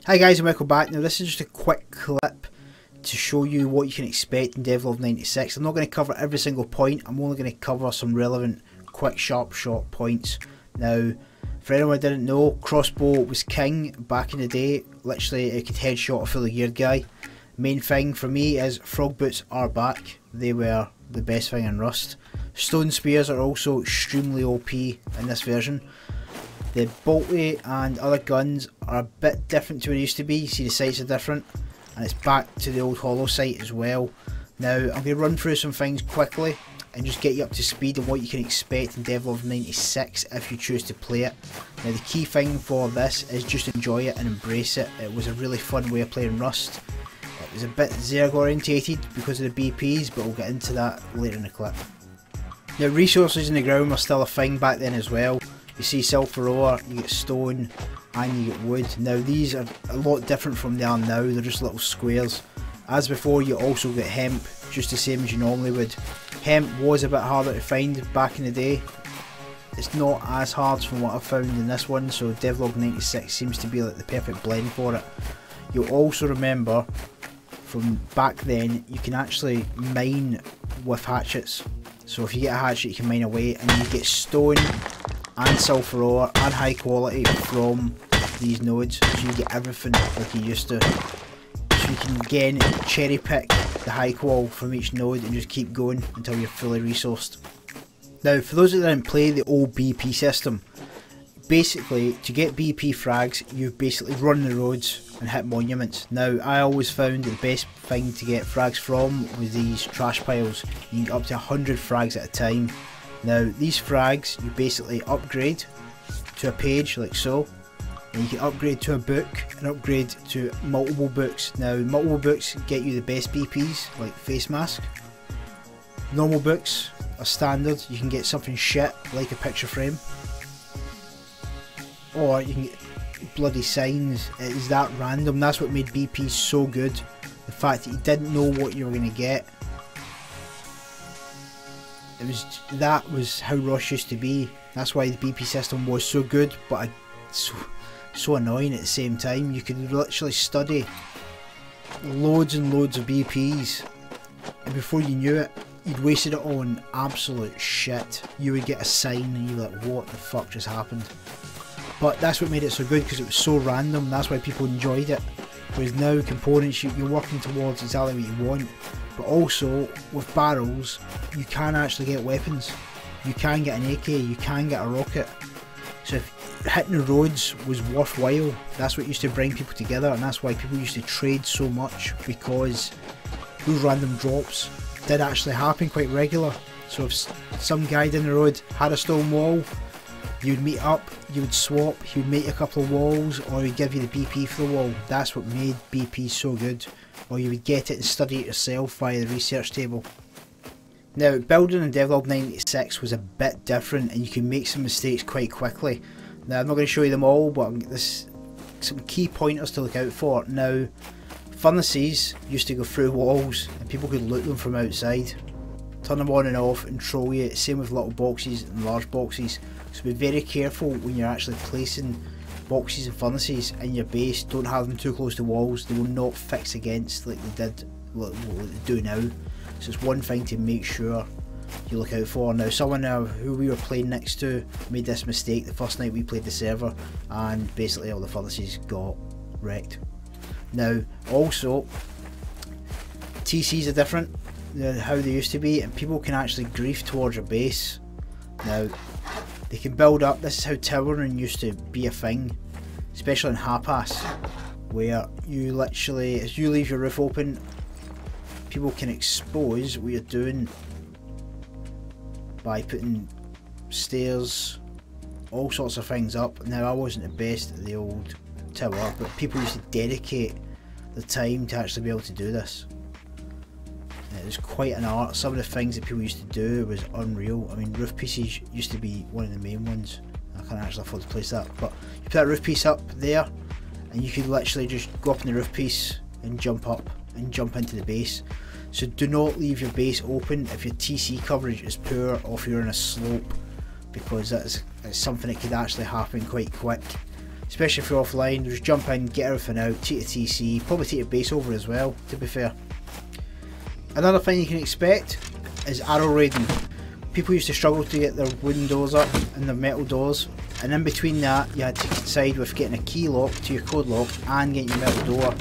Hi guys and welcome back. Now this is just a quick clip to show you what you can expect in Devblog 96. I'm not going to cover every single point, I'm only going to cover some relevant quick sharp shot points. Now for anyone who didn't know, crossbow was king back in the day. Literally it could headshot a fully geared guy. Main thing for me is frog boots are back. They were the best thing in Rust. Stone spears are also extremely OP in this version. The bolty and other guns are a bit different to what it used to be. You see the sights are different, and it's back to the old hollow sight as well. Now I'm going to run through some things quickly and just get you up to speed on what you can expect in Devblog 96 if you choose to play it. Now the key thing for this is just enjoy it and embrace it. It was a really fun way of playing Rust. It was a bit Zerg orientated because of the BPs, but we'll get into that later in the clip. Now resources in the ground were still a thing back then as well. You see sulphur ore, you get stone, and you get wood. Now these are a lot different from they are now, they're just little squares. As before, you also get hemp, just the same as you normally would. Hemp was a bit harder to find back in the day. It's not as hard from what I've found in this one, so Devblog 96 seems to be like the perfect blend for it. You'll also remember from back then, you can actually mine with hatchets. So if you get a hatchet, you can mine away, and you get stone and sulphur ore and high quality from these nodes, so you get everything like you used to. So you can again cherry pick the high qual from each node and just keep going until you're fully resourced. Now for those that didn't play the old BP system, basically to get BP frags you basically run the roads and hit monuments. Now I always found the best thing to get frags from was these trash piles. You can get up to 100 frags at a time. Now these frags you basically upgrade to a page like so, and you can upgrade to a book and upgrade to multiple books. Now multiple books get you the best BPs like face mask. Normal books are standard, you can get something shit like a picture frame, or you can get bloody signs. It is that random. That's what made BP so good, the fact that you didn't know what you were going to get. That was how Rust used to be. That's why the BP system was so good, but so annoying at the same time. You could literally study loads and loads of BPs, and before you knew it, you'd wasted it on absolute shit. You would get a sign and you're like, what the fuck just happened? But that's what made it so good, because it was so random. That's why people enjoyed it. Whereas now components, you're working towards exactly what you want. But also with barrels, you can actually get weapons. You can get an AK, you can get a rocket. So if hitting the roads was worthwhile, that's what used to bring people together, and that's why people used to trade so much, because those random drops did actually happen quite regular. So if some guy down the road had a stone wall, you'd meet up, you would swap, he would make a couple of walls, or he'd give you the BP for the wall. That's what made BP so good. Or you would get it and study it yourself via the research table. Now building in Devblog 96 was a bit different, and you can make some mistakes quite quickly. Now I'm not going to show you them all, but there's some key pointers to look out for. Now furnaces used to go through walls and people could loot them from outside. Turn them on and off and troll you. Same with little boxes and large boxes. So be very careful when you're actually placing boxes and furnaces in your base. Don't have them too close to walls. They will not fix against like they did, like they do now. So it's one thing to make sure you look out for. Now someone who we were playing next to made this mistake the first night we played the server, and basically all the furnaces got wrecked. Now also TCs are different than how they used to be, and people can actually grief towards your base. Now they can build up. This is how towering used to be a thing, especially in Hapas, where you literally, as you leave your roof open, people can expose what you're doing by putting stairs, all sorts of things up. Now I wasn't the best at the old tower, but people used to dedicate the time to actually be able to do this. It was quite an art. Some of the things that people used to do was unreal. I mean, roof pieces used to be one of the main ones. I can't actually afford to place that, but you put that roof piece up there and you could literally just go up on the roof piece and jump up and jump into the base. So do not leave your base open if your TC coverage is poor, or if you're on a slope, because that's something that could actually happen quite quick. especially if you're offline. Just jump in, get everything out, take a TC, probably take your base over as well, to be fair. Another thing you can expect is arrow raiding. People used to struggle to get their wooden doors up and their metal doors, and in between that you had to decide with getting a key lock to your code lock and getting your metal door,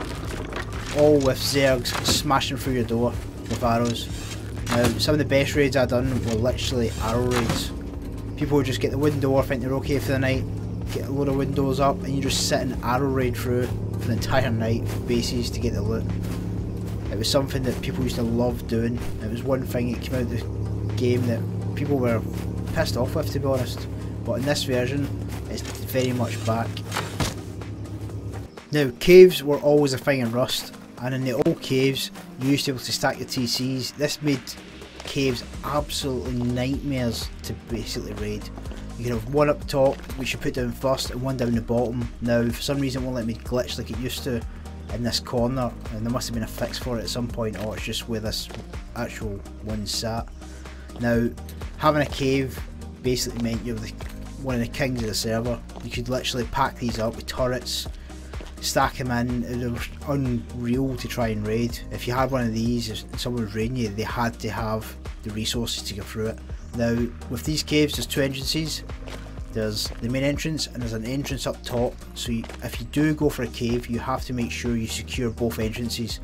all with zergs smashing through your door with arrows. Now, some of the best raids I done were literally arrow raids. People would just get the wooden door, think they're okay for the night, get a load of windows up, and you just sit and arrow raid through for the entire night for bases to get the loot. It was something that people used to love doing. It was one thing that came out of the game that people were pissed off with, to be honest. But in this version, it's very much back. Now, caves were always a thing in Rust, and in the old caves, you used to be able to stack your TCs. This made caves absolutely nightmares to basically raid. You can have one up top, which you put down first, and one down the bottom. Now, for some reason, it won't let me glitch like it used to in this corner, and there must have been a fix for it at some point, or it's just where this actual one sat. Now, having a cave basically meant you were one of the kings of the server. You could literally pack these up with turrets, stack them in. It was unreal to try and raid. If you had one of these and someone was raiding you, they had to have the resources to go through it. Now, with these caves, there's two entrances. There's the main entrance and there's an entrance up top, so if you do go for a cave, you have to make sure you secure both entrances.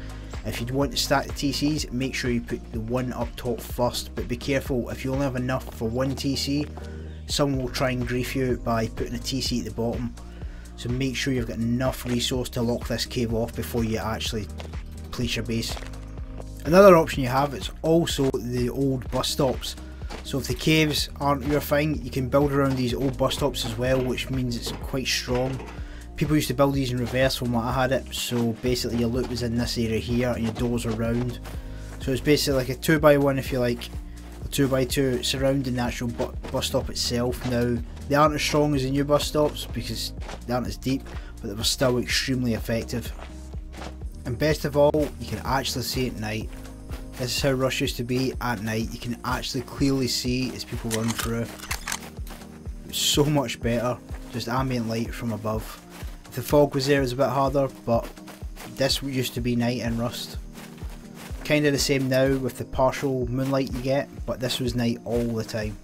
If you want to stack the TCs, make sure you put the one up top first, but be careful, if you only have enough for one TC, someone will try and grief you by putting a TC at the bottom. So make sure you've got enough resource to lock this cave off before you actually place your base. Another option you have is also the old bus stops. So if the caves aren't your thing, you can build around these old bus stops as well, which means it's quite strong. People used to build these in reverse from what I had it, so basically your loot was in this area here and your doors are round. So it's basically like a 2x1 if you like, a 2x2 surrounding the actual bus stop itself. Now, they aren't as strong as the new bus stops because they aren't as deep, but they were still extremely effective. And best of all, you can actually see at night. This is how Rust used to be at night. You can actually clearly see as people run through. It's so much better, just ambient light from above. If the fog was there, it was a bit harder, but this used to be night in Rust. Kind of the same now with the partial moonlight you get, but this was night all the time.